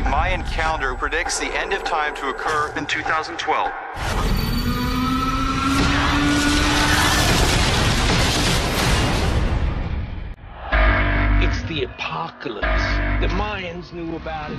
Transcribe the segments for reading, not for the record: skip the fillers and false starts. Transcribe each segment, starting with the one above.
The Mayan calendar predicts the end of time to occur in 2012. It's the apocalypse. The Mayans knew about it.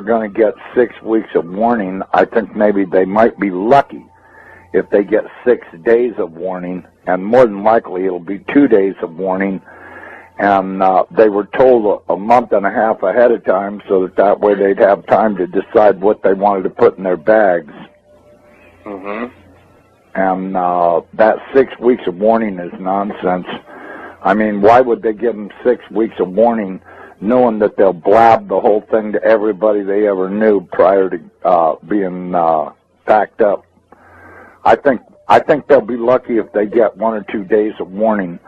they're going to get 6 weeks of warning. I think maybe they might be lucky if they get 6 days of warning, and more than likely it'll be 2 days of warning. And they were told a month and a half ahead of time so that way they'd have time to decide what they wanted to put in their bags. Mm-hmm. And that 6 weeks of warning is nonsense. I mean, why would they give them 6 weeks of warning knowing that they'll blab the whole thing to everybody they ever knew prior to being packed up? I think they'll be lucky if they get 1 or 2 days of warning.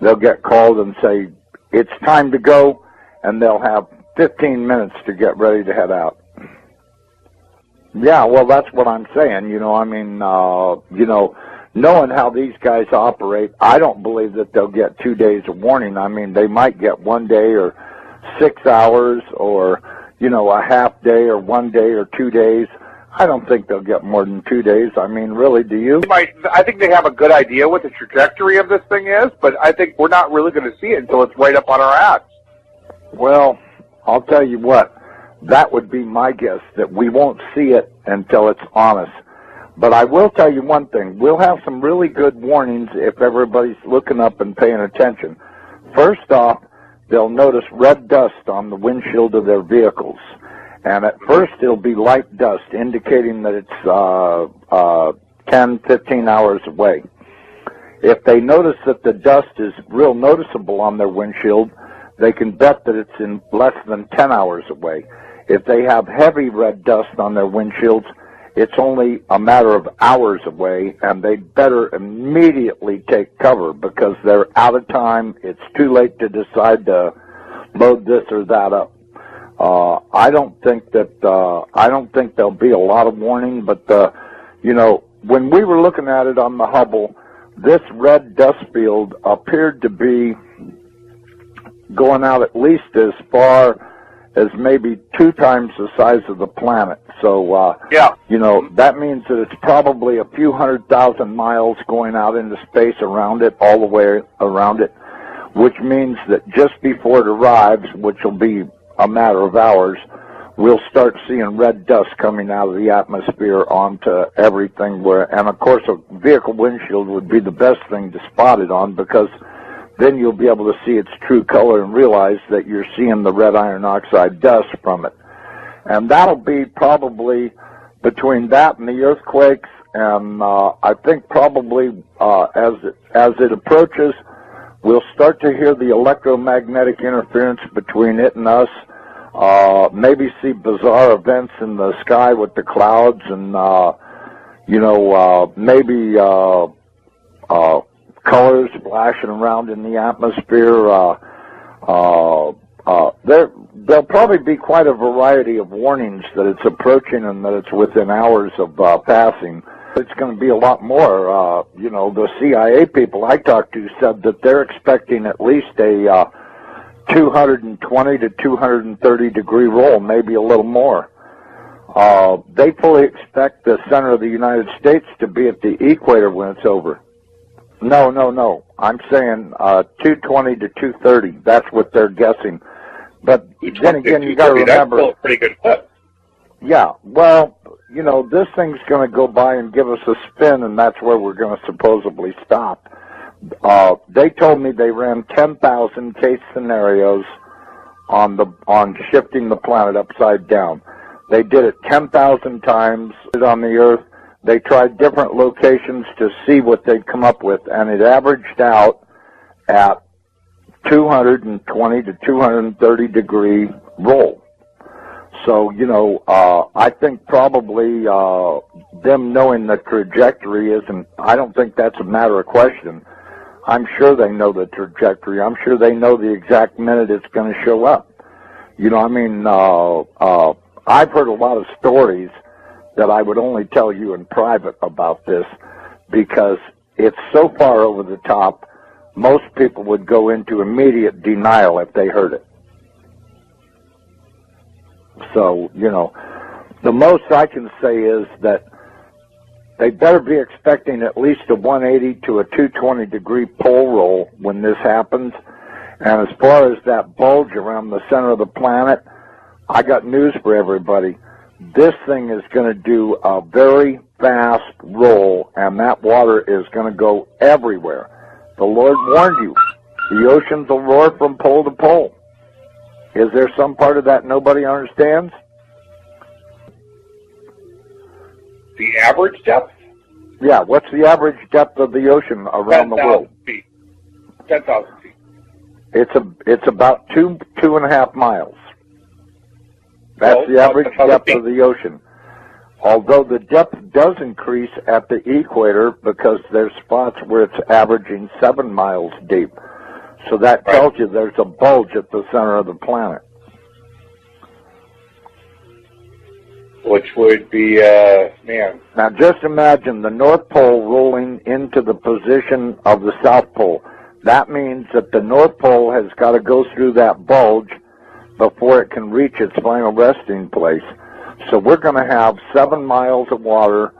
They'll get called and say, it's time to go, and they'll have 15 minutes to get ready to head out. Yeah, well, that's what I'm saying. You know, I mean, knowing how these guys operate, I don't believe that they'll get 2 days of warning. I mean, they might get 1 day or 6 hours or, a half day or 1 day or 2 days. I don't think they'll get more than 2 days. I mean, really, do you? I think they have a good idea what the trajectory of this thing is, but I think we're not really going to see it until it's right up on our ass. Well, I'll tell you what. That would be my guess, that we won't see it until it's on us. But I will tell you one thing. We'll have some really good warnings if everybody's looking up and paying attention. First off, they'll notice red dust on the windshield of their vehicles. And at first, it'll be light dust, indicating that it's 10, 15 hours away. If they notice that the dust is real noticeable on their windshield, they can bet that it's in less than 10 hours away. If they have heavy red dust on their windshields, it's only a matter of hours away, and they'd better immediately take cover because they're out of time. It's too late to decide to load this or that up. I don't think there'll be a lot of warning, but when we were looking at it on the Hubble, this red dust field appeared to be going out at least as far as maybe 2 times the size of the planet. So, that means that it's probably a few 100,000 miles going out into space around it, all the way around it, which means that just before it arrives, which will be a matter of hours, we'll start seeing red dust coming out of the atmosphere onto everything and of course a vehicle windshield would be the best thing to spot it on, because then you'll be able to see its true color and realize that you're seeing the red iron oxide dust from it. And that'll be probably between that and the earthquakes, and I think probably as it approaches, we'll start to hear the electromagnetic interference between it and us, maybe see bizarre events in the sky with the clouds, and, maybe colors flashing around in the atmosphere. There'll probably be quite a variety of warnings that it's approaching and that it's within hours of passing. It's going to be a lot more. The CIA people I talked to said that they're expecting at least a 220 to 230 degree roll, maybe a little more. They fully expect the center of the United States to be at the equator when it's over. No. I'm saying 220 to 230. That's what they're guessing. But then again, you got to remember. That's still a pretty good clip. Yeah, well, this thing's going to go by and give us a spin, and that's where we're going to supposedly stop. They told me they ran 10,000 case scenarios on shifting the planet upside down. They did it 10,000 times on the Earth. They tried different locations to see what they'd come up with, and it averaged out at 220 to 230 degree roll. So, I think probably them knowing the trajectory isn't, I don't think that's a matter of question. I'm sure they know the trajectory. I'm sure they know the exact minute it's going to show up. I've heard a lot of stories that I would only tell you in private about this because it's so far over the top, most people would go into immediate denial if they heard it. So, the most I can say is that they better be expecting at least a 180 to a 220 degree pole roll when this happens. And as far as that bulge around the center of the planet, I got news for everybody. This thing is going to do a very fast roll, and that water is going to go everywhere. The Lord warned you. The oceans will roar from pole to pole. Is there some part of that nobody understands? The average depth? Yeah, what's the average depth of the ocean around the world? 10,000 feet. 10,000 feet. It's about 2.5 miles. That's the average depth of the ocean. Although the depth does increase at the equator because there's spots where it's averaging 7 miles deep. So that tells you there's a bulge at the center of the planet. Which would be, man. Now just imagine the North Pole rolling into the position of the South Pole. That means that the North Pole has got to go through that bulge before it can reach its final resting place. So we're going to have 7 miles of water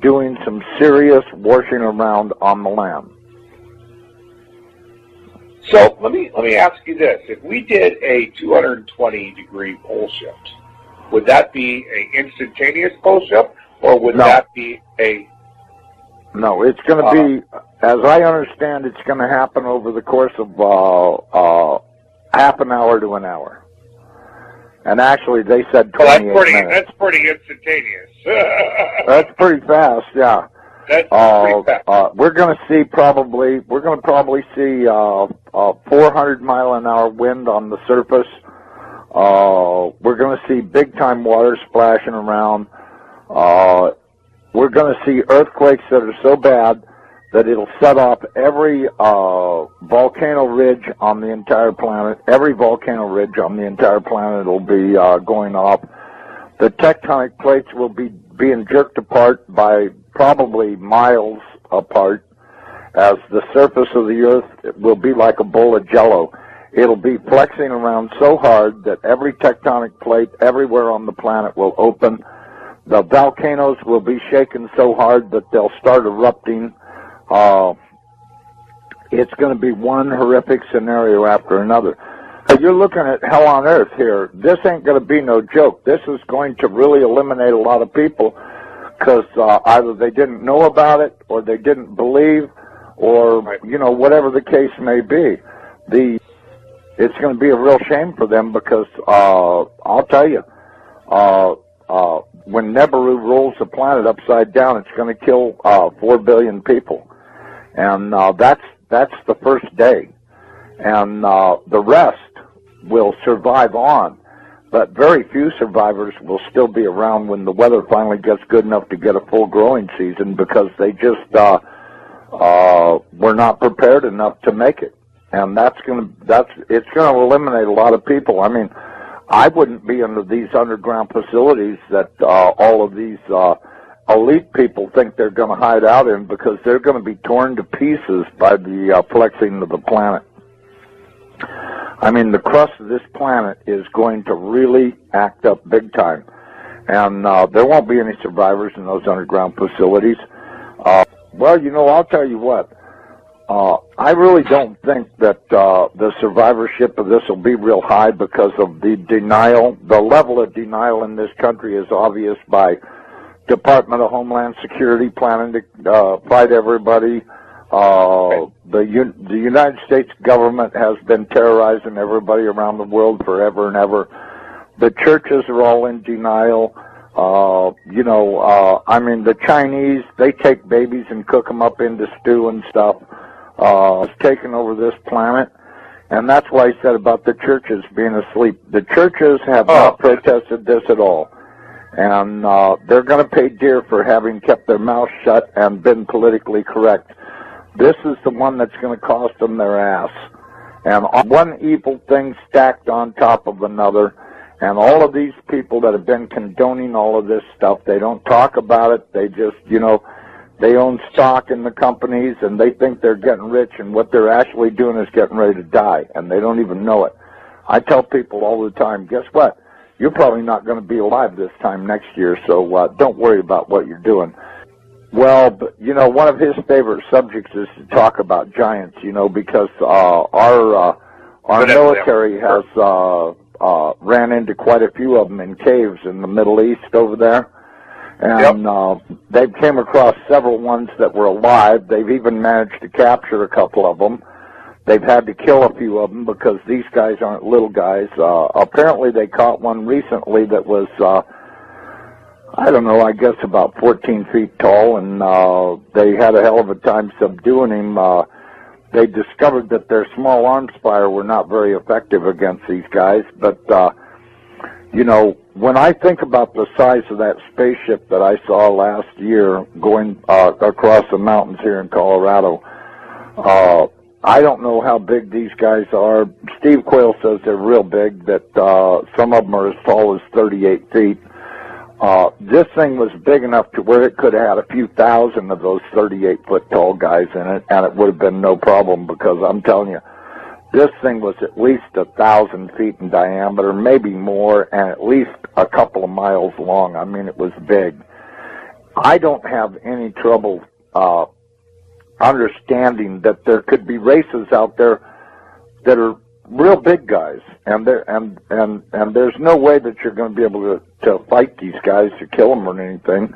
doing some serious washing around on the land. So let me ask you this: if we did a 220-degree pole shift, would that be an instantaneous pole shift, or would that be a? No, it's going to be, as I understand, it's going to happen over the course of half an hour to an hour. And actually, they said 28 minutes. That's pretty instantaneous. That's pretty fast, yeah. That's pretty fast. We're going to probably see 400-mile-an-hour wind on the surface. We're going to see big-time water splashing around. We're going to see earthquakes that are so bad that it'll set off every volcano ridge on the entire planet. Every volcano ridge on the entire planet will be going off. The tectonic plates will be being jerked apart by probably miles apart, as the surface of the earth will be like a bowl of jello. It'll be flexing around so hard that every tectonic plate everywhere on the planet will open. The volcanoes will be shaken so hard that they'll start erupting. It's going to be one horrific scenario after another. You're looking at hell on earth here. This ain't going to be no joke. This is going to really eliminate a lot of people because either they didn't know about it or they didn't believe, or whatever the case may be. It's going to be a real shame for them because I'll tell you, when Nibiru rolls the planet upside down, it's going to kill 4 billion people, and that's the first day, and the rest will survive on, but very few survivors will still be around when the weather finally gets good enough to get a full growing season, because they just were not prepared enough to make it, and it's going to eliminate a lot of people. I mean, I wouldn't be under these underground facilities that all of these elite people think they're going to hide out in, because they're going to be torn to pieces by the flexing of the planet. I mean, the crust of this planet is going to really act up big time, and there won't be any survivors in those underground facilities. Well, I'll tell you what. I really don't think that the survivorship of this will be real high because of the denial. The level of denial in this country is obvious by Department of Homeland Security planning to fight everybody. The United States government has been terrorizing everybody around the world forever and ever. The churches are all in denial. I mean, the Chinese, they take babies and cook them up into stew and stuff. It's taken over this planet, and that's why I said about the churches being asleep. The churches have not protested this at all, and they're going to pay dear for having kept their mouths shut and been politically correct. This is the one that's going to cost them their ass, and one evil thing stacked on top of another. And all of these people that have been condoning all of this stuff, they don't talk about it. They just, they own stock in the companies, and they think they're getting rich, and what they're actually doing is getting ready to die, and they don't even know it. I tell people all the time, guess what? You're probably not going to be alive this time next year, so don't worry about what you're doing. Well, but, one of his favorite subjects is to talk about giants, because our military has ran into quite a few of them in caves in the Middle East over there. And they've came across several ones that were alive. They've even managed to capture a couple of them. They've had to kill a few of them because these guys aren't little guys. Apparently they caught one recently that was, I don't know, I guess about 14 feet tall, and they had a hell of a time subduing him. They discovered that their small arms fire were not very effective against these guys, but, you know, when I think about the size of that spaceship that I saw last year going across the mountains here in Colorado, I don't know how big these guys are. Steve Quayle says they're real big, that some of them are as tall as 38 feet. This thing was big enough to where it could have had a few thousand of those 38-foot tall guys in it, and it would have been no problem, because I'm telling you, this thing was at least 1,000 feet in diameter, maybe more, and at least a couple of miles long. I mean, it was big. I don't have any trouble understanding that there could be races out there that are real big guys, and there's no way that you're going to be able to fight these guys to kill them or anything.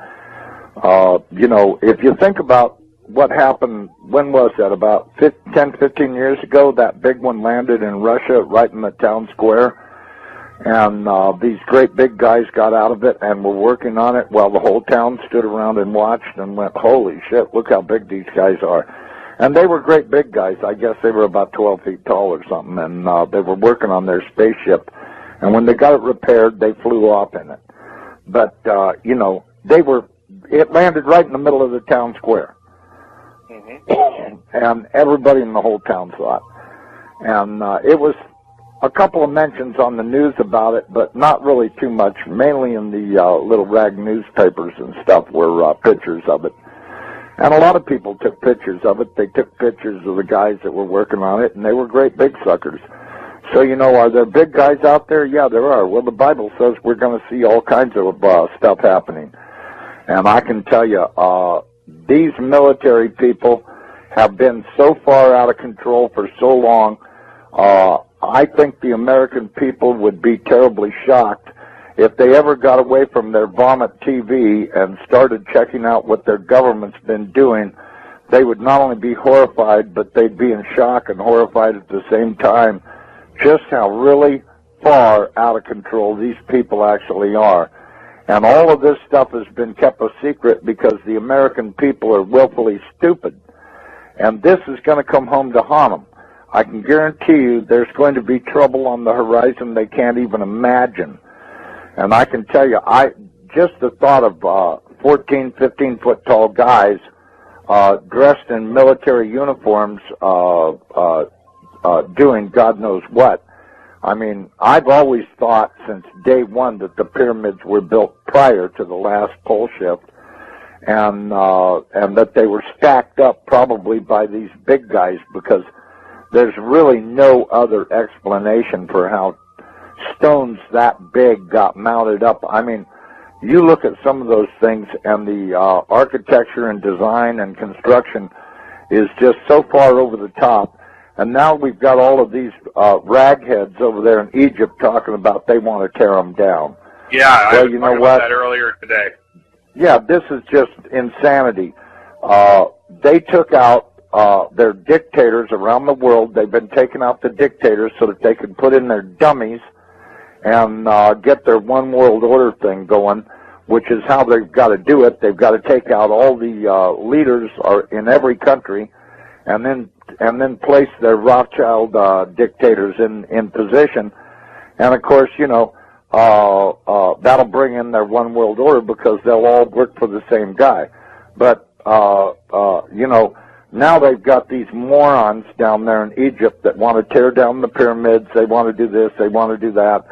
You know, if you think about what happened, when was that, about 10, 15 years ago, that big one landed in Russia right in the town square, and these great big guys got out of it and were working on it while the whole town stood around and watched and went, holy shit, look how big these guys are. And they were great big guys. I guess they were about 12 feet tall or something, and they were working on their spaceship. And when they got it repaired, they flew off in it. But, you know, it landed right in the middle of the town square. Mm-hmm. And everybody in the whole town saw it. And it was a couple of mentions on the news about it, but not really too much. Mainly in the little rag newspapers and stuff were pictures of it. And a lot of people took pictures of it. They took pictures of the guys that were working on it, and they were great big suckers. So, you know, are there big guys out there? Yeah, there are. Well, the Bible says we're going to see all kinds of stuff happening. And I can tell you, these military people have been so far out of control for so long, I think the American people would be terribly shocked if they ever got away from their vomit TV and started checking out what their government's been doing. They would not only be horrified, but they'd be in shock and horrified at the same time, just how really far out of control these people actually are. And all of this stuff has been kept a secret because the American people are willfully stupid. And this is going to come home to haunt them. I can guarantee you there's going to be trouble on the horizon they can't even imagine. And I can tell you, just the thought of 14, 15-foot tall guys dressed in military uniforms doing God knows what. I mean, I've always thought since day one that the pyramids were built prior to the last pole shift, and that they were stacked up probably by these big guys, because there's really no other explanation for how stones that big got mounted up. I mean, you look at some of those things, and the architecture and design and construction is just so far over the top. And now we've got all of these ragheads over there in Egypt talking about they want to tear them down. Yeah, well, I was you know talking what? about that earlier today. Yeah, this is just insanity. They took out their dictators around the world. They've been taking out the dictators so that they could put in their dummies and get their one world order thing going, which is how they've got to do it. They've got to take out all the leaders in every country, and then place their Rothschild dictators in position. And of course, you know, that'll bring in their one world order because they'll all work for the same guy. But you know, now they've got these morons down there in Egypt that want to tear down the pyramids. They want to do this. They want to do that.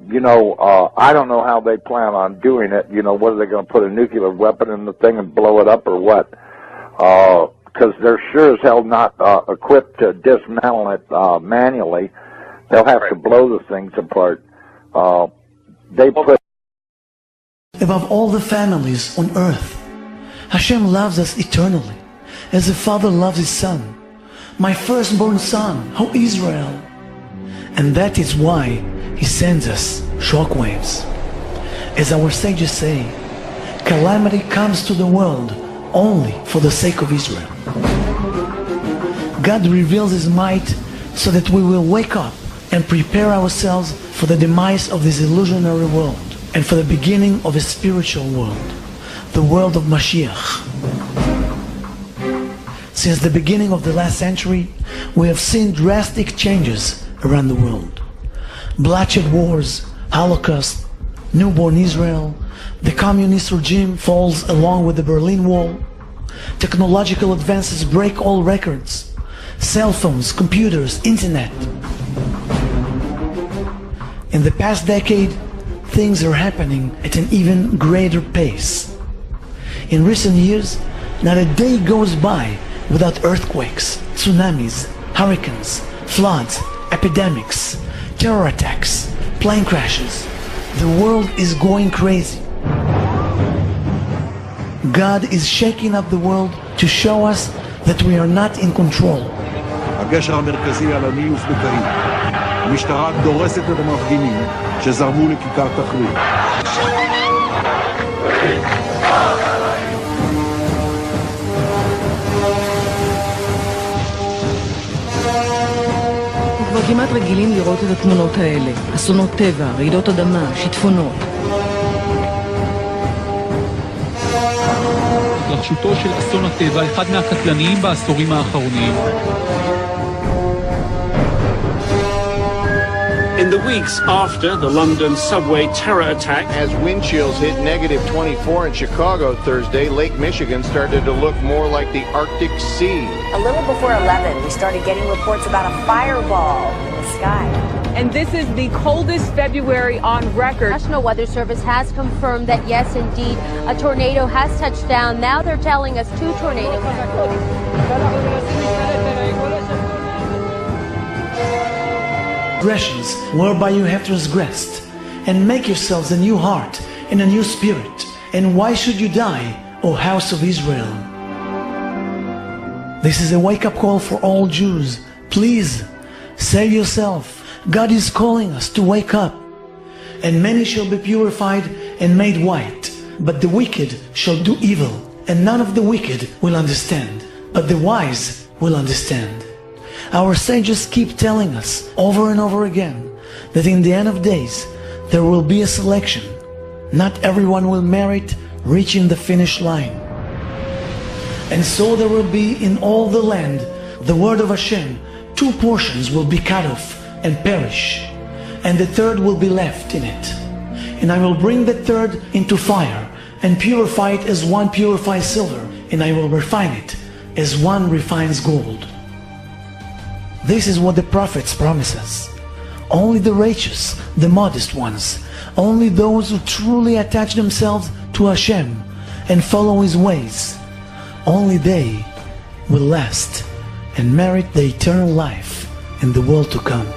You know, I don't know how they plan on doing it. You know, what are they going to put a nuclear weapon in the thing and blow it up or what? Because they're sure as hell not equipped to dismantle it manually. They'll have to blow the things apart. They put above all the families on earth, Hashem loves us eternally, as a father loves his son. My firstborn son, O Israel, And that is why he sends us shockwaves. As our sages say, calamity comes to the world only for the sake of Israel. God reveals his might so that we will wake up and prepare ourselves for the demise of this illusionary world and for the beginning of a spiritual world, the world of Mashiach. Since the beginning of the last century, we have seen drastic changes around the world. Bloodshed wars, Holocaust, newborn Israel, the communist regime falls along with the Berlin Wall, technological advances break all records, cell phones, computers, internet. In the past decade, things are happening at an even greater pace. In recent years, not a day goes by without earthquakes, tsunamis, hurricanes, floods, epidemics, terror attacks, plane crashes. The world is going crazy. God is shaking up the world to show us that we are not in control. הגשר המרכזי על הניוף בקהיר. המשטרה דורסת את המפגינים שזרמו לכיכר תחריר. כבר כמעט רגילים לראות את התמונות האלה. אסונות טבע, רעידות אדמה, שיטפונות. התרחשותו של אסון הטבע, אחד מהקטלניים בעשורים האחרונים. In the weeks after the London subway terror attack, as wind chills hit -24 in Chicago Thursday, Lake Michigan started to look more like the Arctic Sea. A little before 11, we started getting reports about a fireball in the sky. And this is the coldest February on record. The National Weather Service has confirmed that, yes, indeed, a tornado has touched down. Now they're telling us 2 tornadoes. Transgressions whereby you have transgressed, and make yourselves a new heart and a new spirit. And why should you die, O house of Israel? This is a wake-up call for all Jews. Please, save yourself. God is calling us to wake up. And many shall be purified and made white, but the wicked shall do evil. And none of the wicked will understand, but the wise will understand. Our sages keep telling us over and over again that in the end of days there will be a selection. Not everyone will merit reaching the finish line. And so there will be in all the land the word of Hashem. 2 portions will be cut off and perish, and the third will be left in it. And I will bring the third into fire and purify it as one purifies silver, and I will refine it as one refines gold. This is what the prophets promise us. Only the righteous, the modest ones, only those who truly attach themselves to Hashem and follow His ways, only they will last and merit the eternal life in the world to come.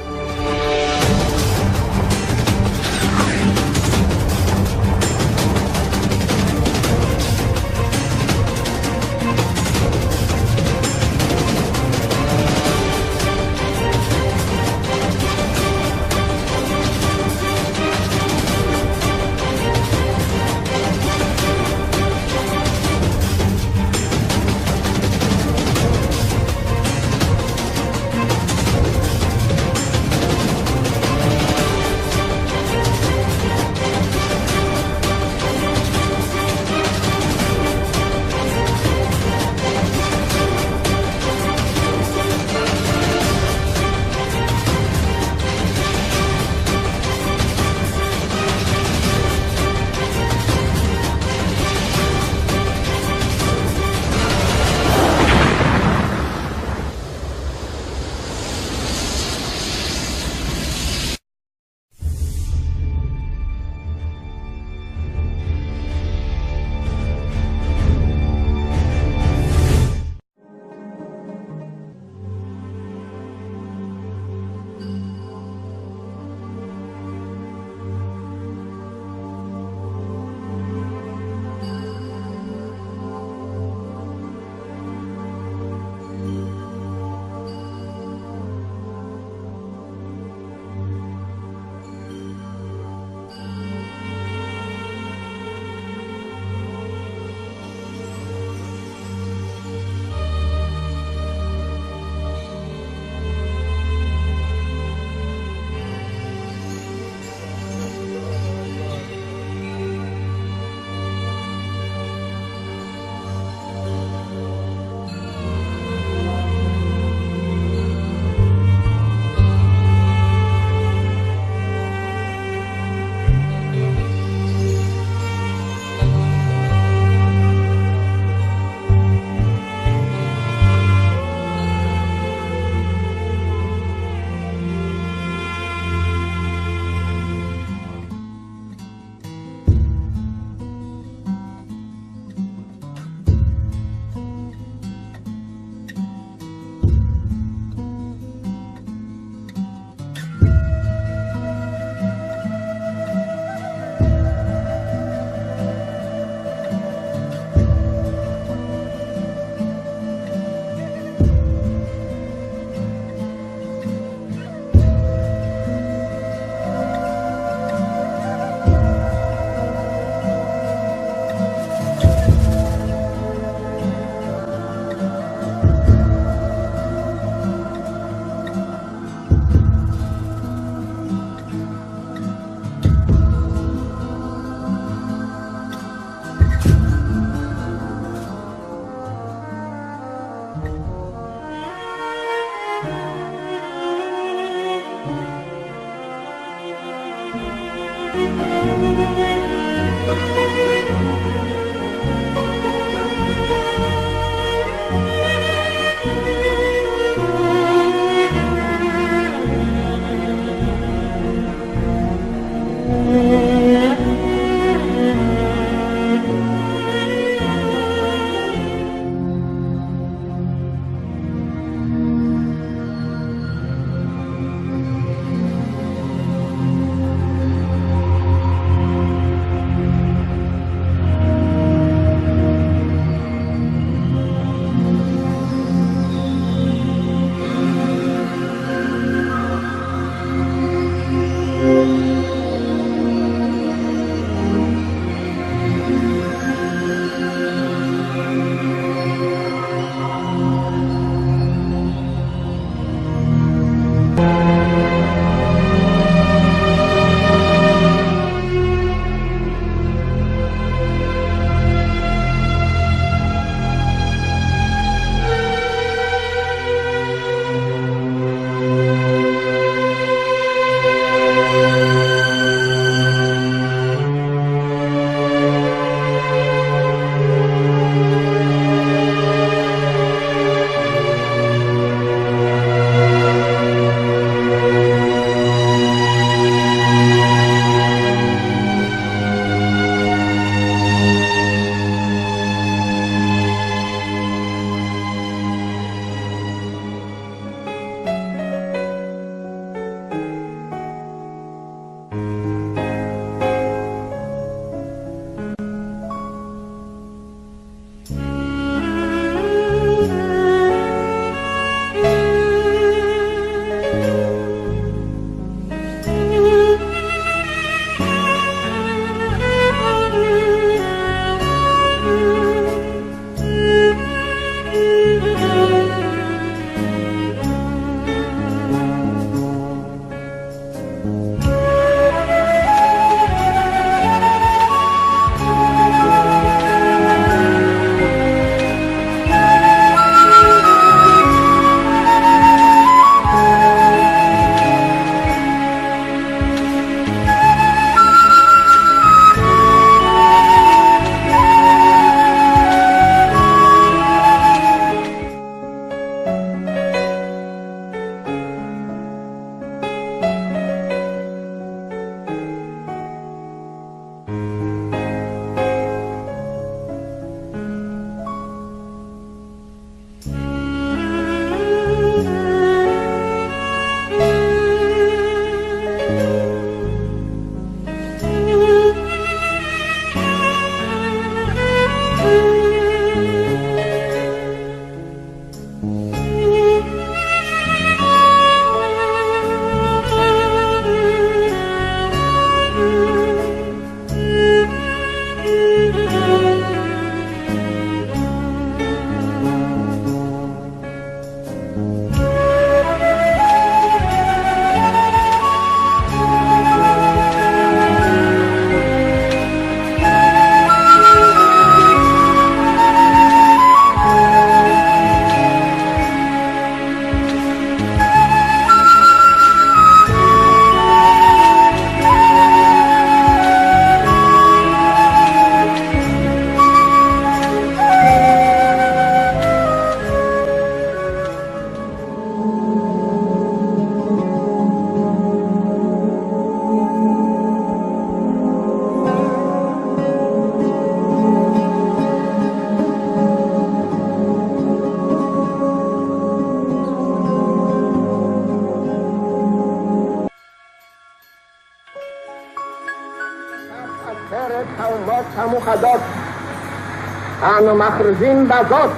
אנו מכריזים בזאת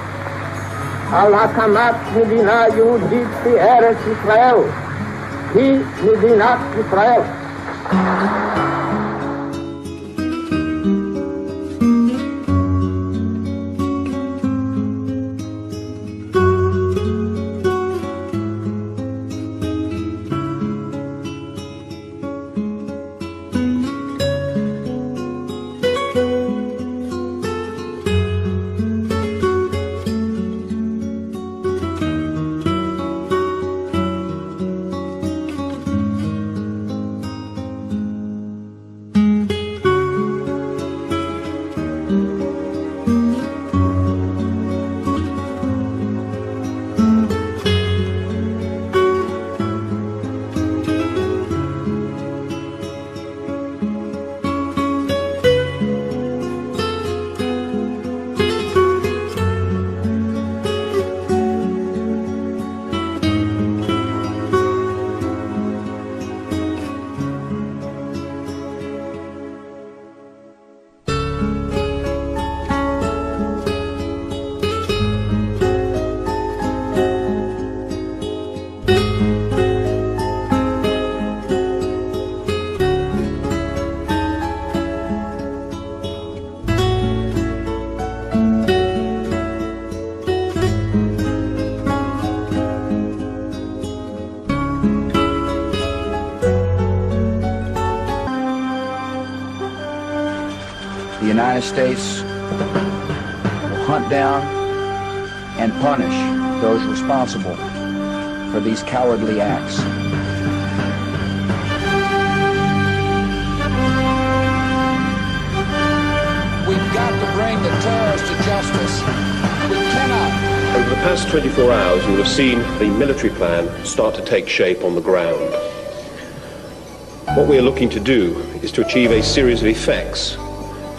על הקמת מדינה יהודית בארץ ישראל. היא מדינת ישראל. The United States will hunt down and punish those responsible for these cowardly acts. We've got to bring the terrorists to justice. We cannot. Over the past 24 hours, you will have seen the military plan start to take shape on the ground. What we are looking to do is to achieve a series of effects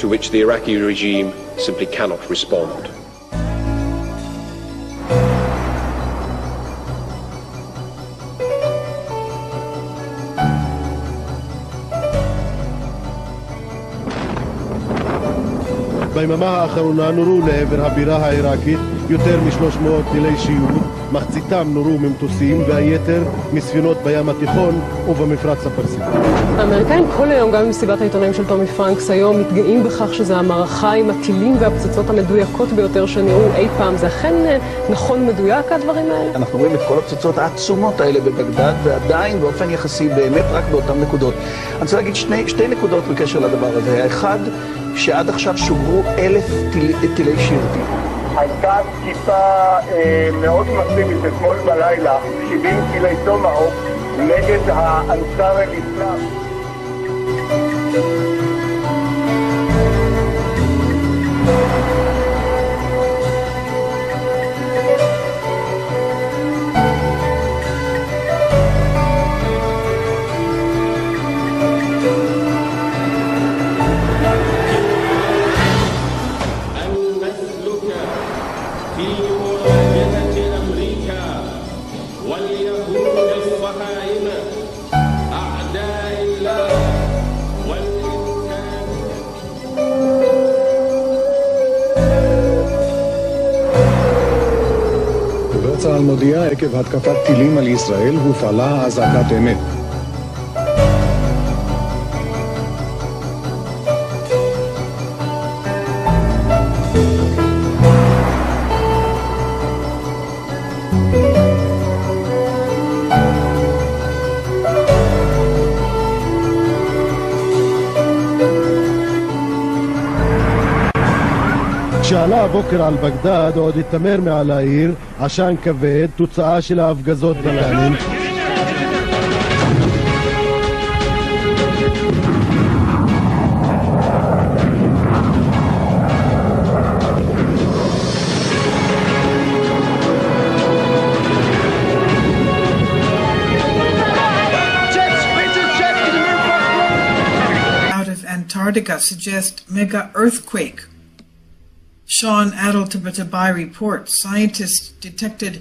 to which the Iraqi regime simply cannot respond. ביממה האחרונה נורו לעבר הבירה העיראקית יותר מ-300 טילי שיוט, מחציתם נורו ממטוסים והיתר מספינות בים התיכון ובמפרץ הפרסי. האמריקאים כל היום, גם במסיבת העיתונאים של טומי פרנקס היום, מתגאים בכך שזו המערכה עם הטילים והפצצות המדויקות ביותר שנראו אי פעם. זה אכן נכון מדויק הדברים האלה? אנחנו רואים את כל הפצצות העצומות האלה בבגדד, ועדיין באופן יחסי באמת רק באותן נקודות. אני רוצה להגיד שתי נקודות בקשר לדבר הזה. האחד, שעד עכשיו שוגרו 1,000 טילי שיוטים. הייתה תקיפה מאוד מסיבית אתמול בלילה, 70 טילי טומהוק נגד האנסאר אל-אסלאם. צה"ל מודיע עקב התקפת טילים על ישראל הופעלה אזעקת אמת. כשעלה הבוקר על בגדד עוד התמר מעל העיר עשן כבד, תוצאה של ההפגזות בלבנון. Out of Antarctica suggest mega earthquake. Sean Adel-Tabatabai reports scientists detected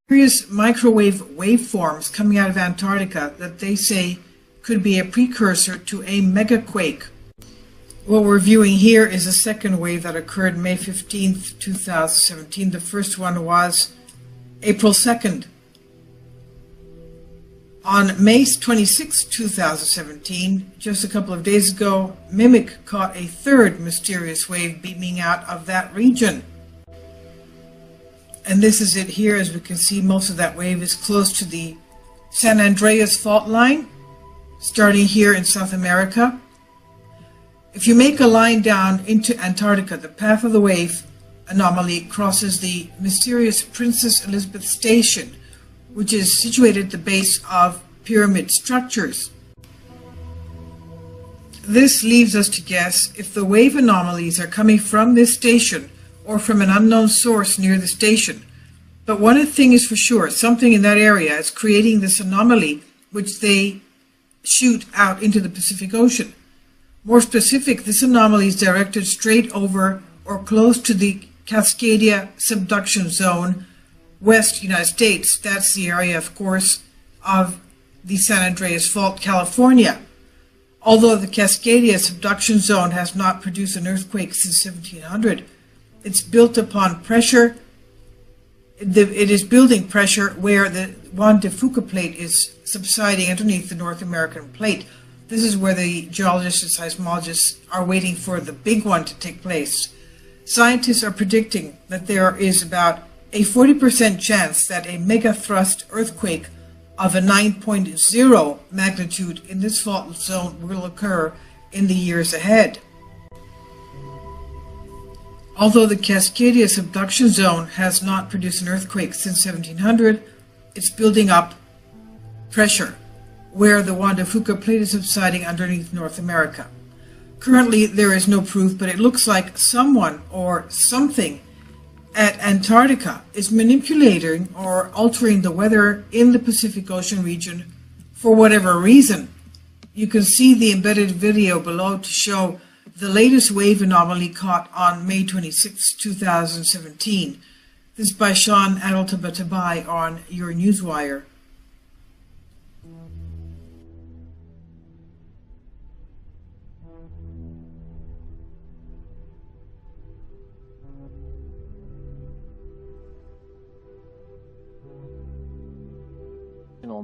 various microwave waveforms coming out of Antarctica that they say could be a precursor to a megaquake. What we're viewing here is a second wave that occurred May 15th, 2017. The first one was April 2nd. On May 26, 2017, just a couple of days ago, Mimic caught a third mysterious wave beaming out of that region. And this is it here. As we can see, most of that wave is close to the San Andreas fault line, starting here in South America. If you make a line down into Antarctica, the path of the wave anomaly crosses the mysterious Princess Elizabeth Station, which is situated at the base of pyramid structures. This leaves us to guess if the wave anomalies are coming from this station or from an unknown source near the station. But one thing is for sure, something in that area is creating this anomaly which they shoot out into the Pacific Ocean. More specific, this anomaly is directed straight over or close to the Cascadia subduction zone, West United States. That's the area, of course, of the San Andreas Fault, California. Although the Cascadia subduction zone has not produced an earthquake since 1700, it's built upon pressure. It is building pressure where the Juan de Fuca plate is subsiding underneath the North American plate. This is where the geologists and seismologists are waiting for the big one to take place. Scientists are predicting that there is about a 40% chance that a megathrust earthquake of a 9.0 magnitude in this fault zone will occur in the years ahead. Although the Cascadia subduction zone has not produced an earthquake since 1700, it's building up pressure where the Juan de Fuca plate is subsiding underneath North America. Currently, there is no proof, but it looks like someone or something at Antarctica is manipulating or altering the weather in the Pacific Ocean region for whatever reason. You can see the embedded video below to show the latest wave anomaly caught on May 26, 2017. This is by Sean Adeltabatabai on your Newswire.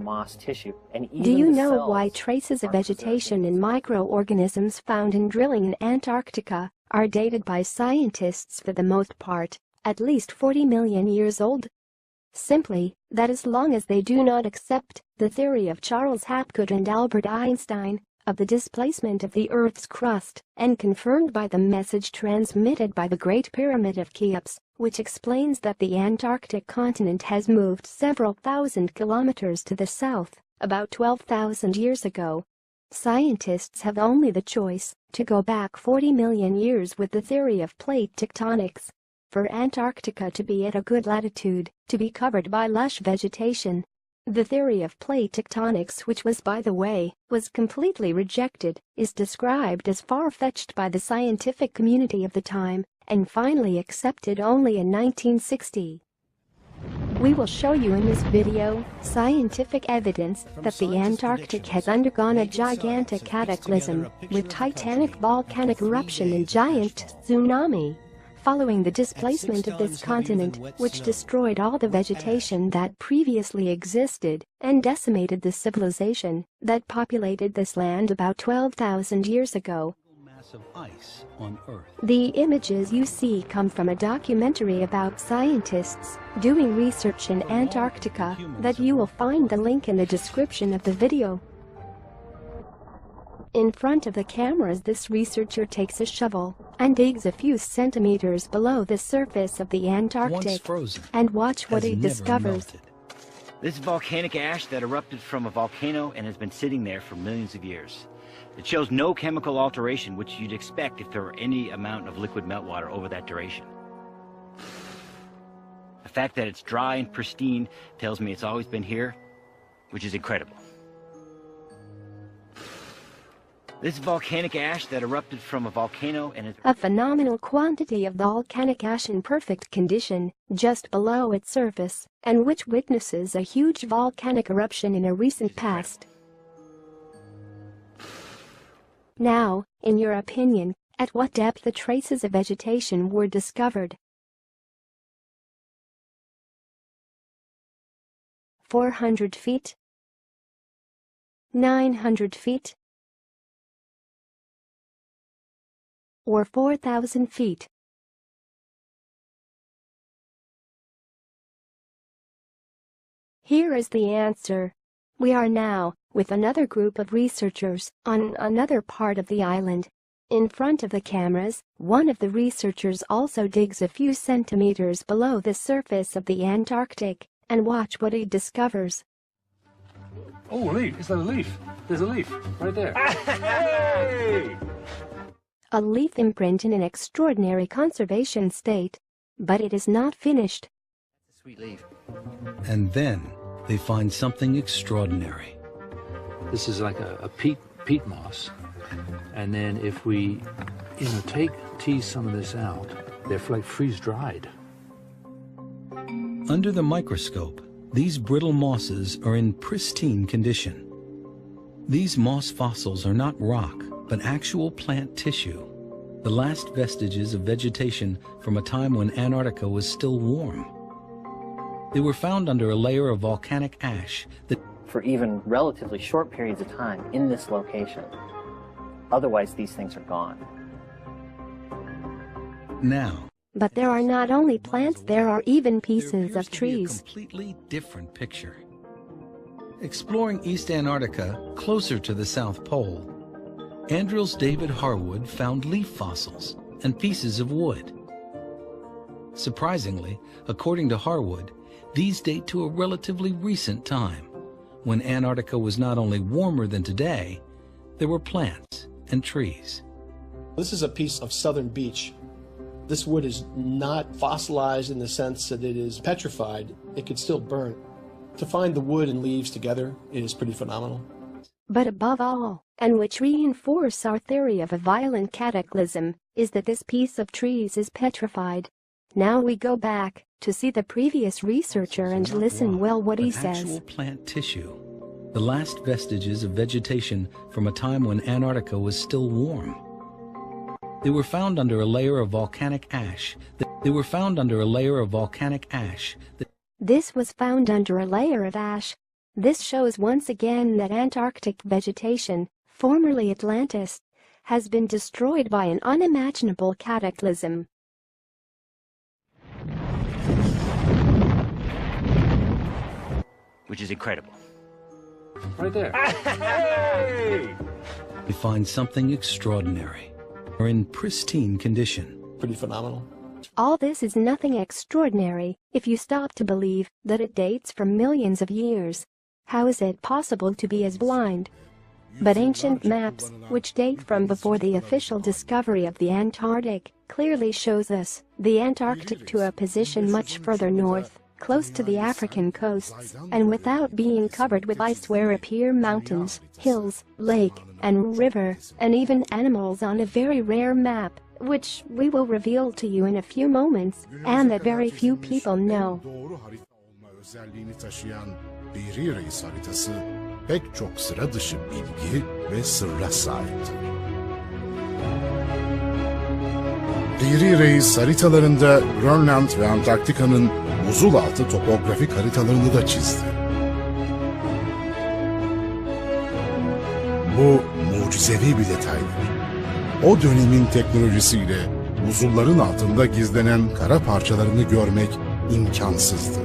Moss tissue, and even do you know why traces of vegetation and microorganisms found in drilling in Antarctica are dated by scientists for the most part at least 40 million years old? Simply, that as long as they do not accept the theory of Charles Hapgood and Albert Einstein of the displacement of the Earth's crust, and confirmed by the message transmitted by the Great Pyramid of Cheops, which explains that the Antarctic continent has moved several thousand kilometers to the south, about 12,000 years ago. Scientists have only the choice to go back 40 million years with the theory of plate tectonics. For Antarctica to be at a good latitude, to be covered by lush vegetation. The theory of plate tectonics, which was, by the way, was completely rejected, is described as far-fetched by the scientific community of the time, and finally accepted only in 1960. We will show you in this video scientific evidence that the Antarctic has undergone a gigantic cataclysm, with titanic volcanic eruption and giant tsunami. Following the displacement of this continent, which destroyed all the vegetation that previously existed and decimated the civilization that populated this land about 12,000 years ago. Of ice on Earth. The images you see come from a documentary about scientists doing research in Antarctica that you will find the link in the description of the video. In front of the cameras, this researcher takes a shovel and digs a few centimeters below the surface of the Antarctic and watch what he discovers. Melted. This is volcanic ash that erupted from a volcano and has been sitting there for millions of years. It shows no chemical alteration, which you'd expect if there were any amount of liquid meltwater over that duration. The fact that it's dry and pristine tells me it's always been here, which is incredible. This is volcanic ash that erupted from a volcano and is a phenomenal quantity of volcanic ash in perfect condition just below its surface, and which witnesses a huge volcanic eruption in a recent past. Now, in your opinion, At what depth the traces of vegetation were discovered? 400 feet? 900 feet? Or 4,000 feet? Here is the answer. We are now, with another group of researchers, on another part of the island. In front of the cameras, one of the researchers also digs a few centimeters below the surface of the Antarctic, and watch what he discovers. Oh, a leaf. Is that a leaf? There's a leaf right there. Hey! A leaf imprint in an extraordinary conservation state, but it is not finished. Sweet leaf. And then they find something extraordinary. This is like a peat moss. And then if we, tease some of this out, they're like freeze-dried. Under the microscope, these brittle mosses are in pristine condition. These moss fossils are not rock, but actual plant tissue, the last vestiges of vegetation from a time when Antarctica was still warm. They were found under a layer of volcanic ash that for even relatively short periods of time in this location. Otherwise, these things are gone. Now, but there are not only plants, there are even pieces of trees. A completely different picture. Exploring East Antarctica, closer to the South Pole, Andrill's David Harwood found leaf fossils and pieces of wood. Surprisingly, according to Harwood, these date to a relatively recent time, when Antarctica was not only warmer than today, there were plants and trees. This is a piece of southern beech. This wood is not fossilized in the sense that it is petrified. It could still burn. To find the wood and leaves together is pretty phenomenal. But above all, and which reinforce our theory of a violent cataclysm, is that this piece of trees is petrified. Now we go back to see the previous researcher and listen well what he says. Actual plant tissue, the last vestiges of vegetation from a time when Antarctica was still warm. They were found under a layer of volcanic ash. This was found under a layer of ash. This shows once again that Antarctic vegetation, formerly Atlantis, has been destroyed by an unimaginable cataclysm. Which is incredible. Right there. Hey! We find something extraordinary, or in pristine condition. Pretty phenomenal. All this is nothing extraordinary if you stop to believe that it dates from millions of years. How is it possible to be as blind? But ancient maps, which date from before the official discovery of the Antarctic, clearly shows us the Antarctic to a position much further north, close to the African coasts, and without being covered with ice, where appear mountains, hills, lake, and river, and even animals on a very rare map, which we will reveal to you in a few moments, and that very few people know. Piri Reis haritası pek çok sıra dışı bilgi ve sırra sahiptir. Piri Reis haritalarında Grönland ve Antarktika'nın buzul altı topografik haritalarını da çizdi. Bu mucizevi bir detaydır. O dönemin teknolojisiyle buzulların altında gizlenen kara parçalarını görmek imkansızdı.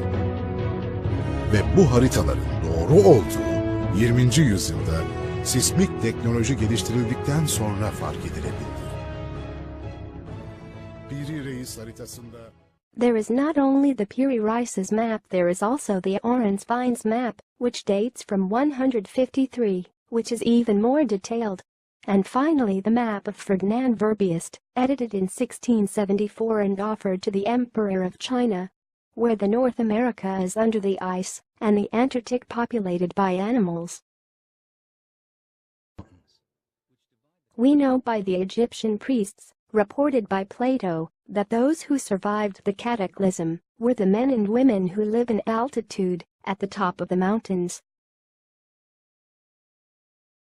Ve bu haritaların doğru olduğu 20. yüzyılda sismik teknoloji geliştirildikten sonra fark edilebildi. Piri Reis haritasında There is not only the Piri Reis's map, there is also the Orensvines map, which dates from 153, which is even more detailed. And finally the map of Ferdinand Verbiest, edited in 1674 and offered to the Emperor of China, where the North America is under the ice, and the Antarctic populated by animals. We know by the Egyptian priests, reported by Plato, that those who survived the cataclysm were the men and women who live in altitude, at the top of the mountains.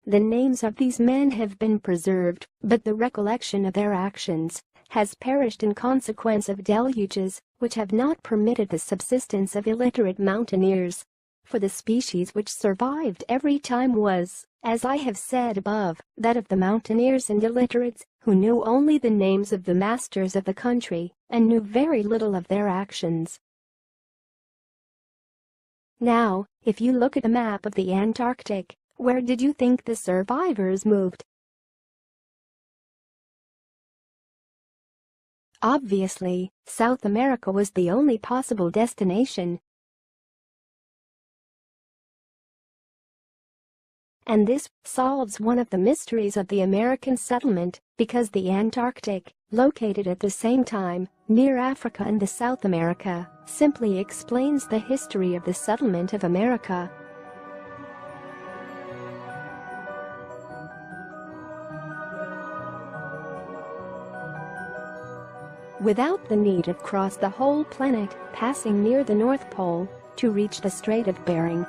The names of these men have been preserved, but the recollection of their actions has perished in consequence of deluges, which have not permitted the subsistence of illiterate mountaineers. For the species which survived every time was, as I have said above, that of the mountaineers and illiterates, who knew only the names of the masters of the country, and knew very little of their actions. Now, if you look at a map of the Antarctic, where did you think the survivors moved? Obviously, South America was the only possible destination. And this solves one of the mysteries of the American settlement, because the Antarctic, located at the same time, near Africa and the South America, simply explains the history of the settlement of America. Without the need of cross the whole planet, passing near the North Pole, to reach the Strait of Bering.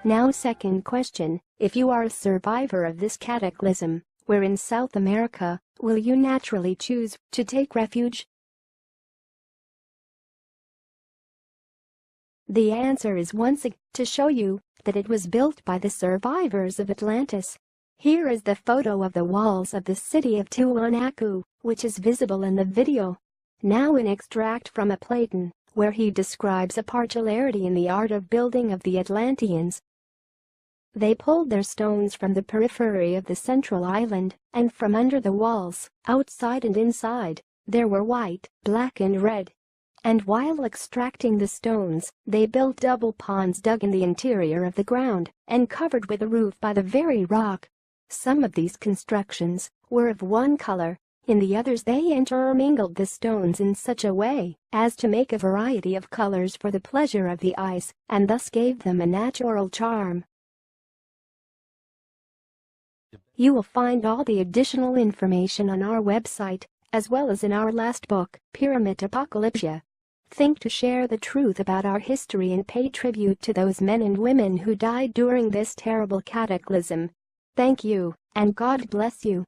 Now, second question, if you are a survivor of this cataclysm, where in South America will you naturally choose to take refuge? The answer is once again to show you that it was built by the survivors of Atlantis. Here is the photo of the walls of the city of Tiwanaku, which is visible in the video. Now an extract from a Platon, where he describes a particularity in the art of building of the Atlanteans. They pulled their stones from the periphery of the central island, and from under the walls, outside and inside, there were white, black and red. And while extracting the stones, they built double ponds dug in the interior of the ground, and covered with a roof by the very rock. Some of these constructions were of one color, in the others they intermingled the stones in such a way as to make a variety of colors for the pleasure of the eyes, and thus gave them a natural charm. You will find all the additional information on our website, as well as in our last book, Pyramid Apocalypsia. Think to share the truth about our history and pay tribute to those men and women who died during this terrible cataclysm. Thank you, and God bless you.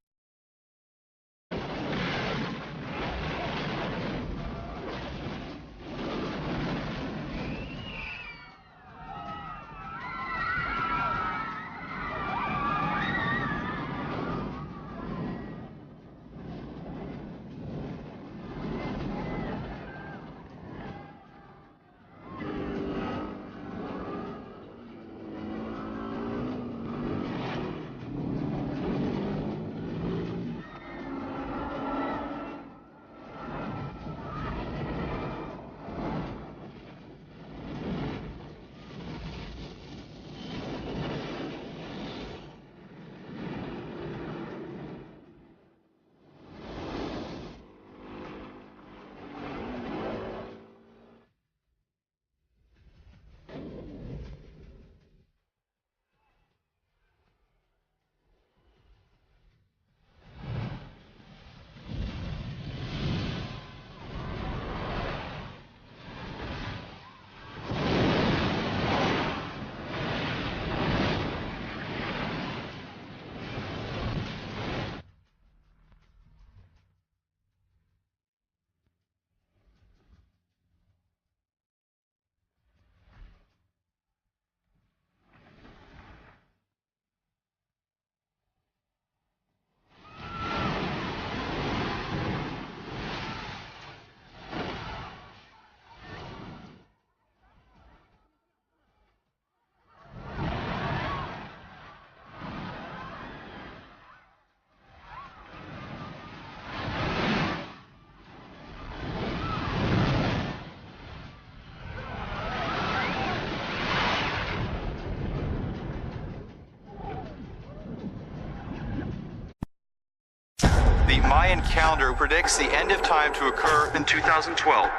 The Mayan calendar predicts the end of time to occur in 2012.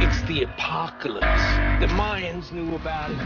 It's the apocalypse. The Mayans knew about it.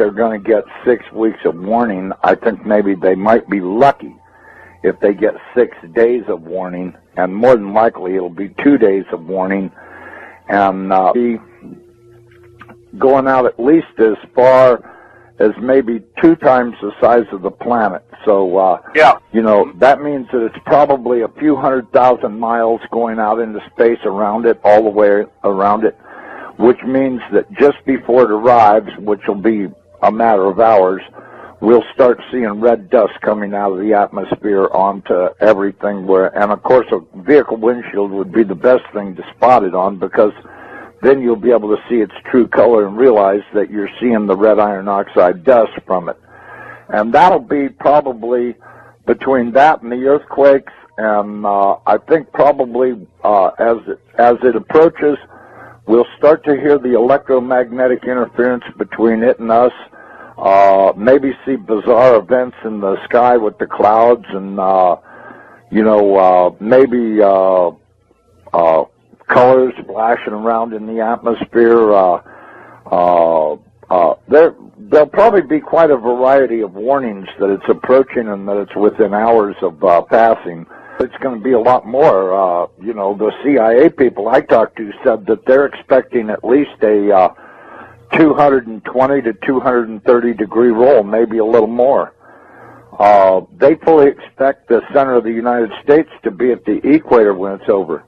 they're going to get 6 weeks of warning. I think maybe they might be lucky if they get 6 days of warning, and more than likely it'll be 2 days of warning, and be going out at least as far as maybe 2 times the size of the planet. So, you know, that means that it's probably a few 100,000 miles going out into space around it, all the way around it, which means that just before it arrives, which will be a matter of hours, we'll start seeing red dust coming out of the atmosphere onto everything. And of course, a vehicle windshield would be the best thing to spot it on, because then you'll be able to see its true color and realize that you're seeing the red iron oxide dust from it. And that'll be probably between that and the earthquakes, and I think probably as it approaches, we'll start to hear the electromagnetic interference between it and us, maybe see bizarre events in the sky with the clouds, and, you know, maybe colors flashing around in the atmosphere. There'll probably be quite a variety of warnings that it's approaching and that it's within hours of passing. It's going to be a lot more. You know, the CIA people I talked to said that they're expecting at least a 220 to 230 degree roll, maybe a little more. They fully expect the center of the United States to be at the equator when it's over.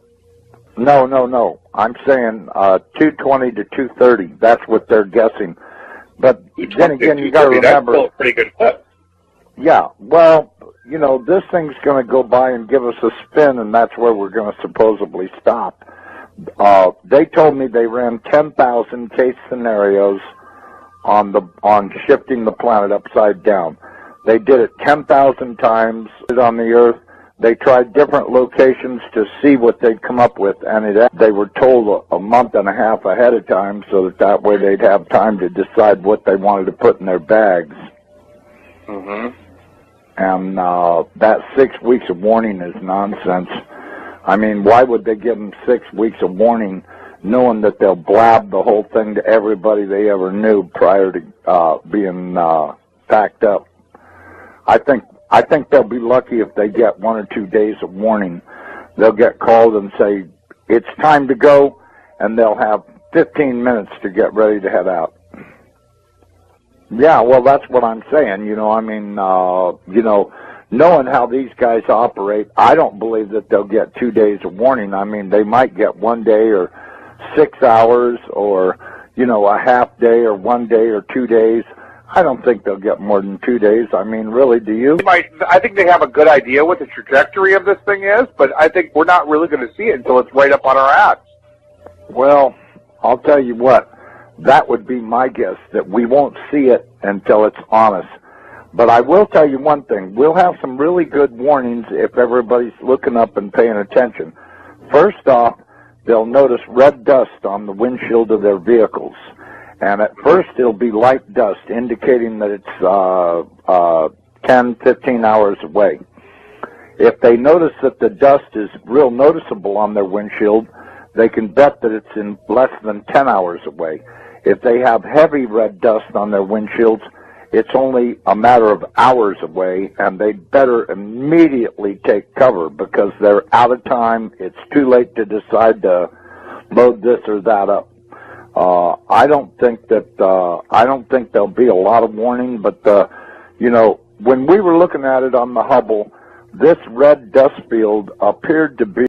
No. I'm saying 220 to 230. That's what they're guessing. But then again, you got to remember. That's still a pretty good clip. Yeah, well, you know, this thing's going to go by and give us a spin, and that's where we're going to supposedly stop. They told me they ran 10,000 case scenarios on shifting the planet upside down. They did it 10,000 times on the Earth. They tried different locations to see what they'd come up with, and they were told a month and a half ahead of time, so that way they'd have time to decide what they wanted to put in their bags. Mm-hmm. And that 6 weeks of warning is nonsense. I mean, why would they give them 6 weeks of warning, knowing that they'll blab the whole thing to everybody they ever knew prior to being packed up? I think they'll be lucky if they get 1 or 2 days of warning. They'll get called and say, it's time to go, and they'll have 15 minutes to get ready to head out. Yeah, well, that's what I'm saying. You know, I mean, you know, knowing how these guys operate, I don't believe that they'll get 2 days of warning. I mean, they might get 1 day or 6 hours or, you know, a half day or 1 day or 2 days. I don't think they'll get more than 2 days. I mean, really, do you? I think they have a good idea what the trajectory of this thing is, but I think we're not really going to see it until it's right up on our ass. Well, I'll tell you what. That would be my guess, that we won't see it until it's on us. But I will tell you one thing. We'll have some really good warnings if everybody's looking up and paying attention. First off, they'll notice red dust on the windshield of their vehicles. And at first, it'll be light dust, indicating that it's 10, 15 hours away. If they notice that the dust is real noticeable on their windshield, they can bet that it's in less than 10 hours away. If they have heavy red dust on their windshields, it's only a matter of hours away, and they'd better immediately take cover because they're out of time. It's too late to decide to load this or that up. I don't think there'll be a lot of warning, but you know, when we were looking at it on the Hubble, this red dust field appeared to be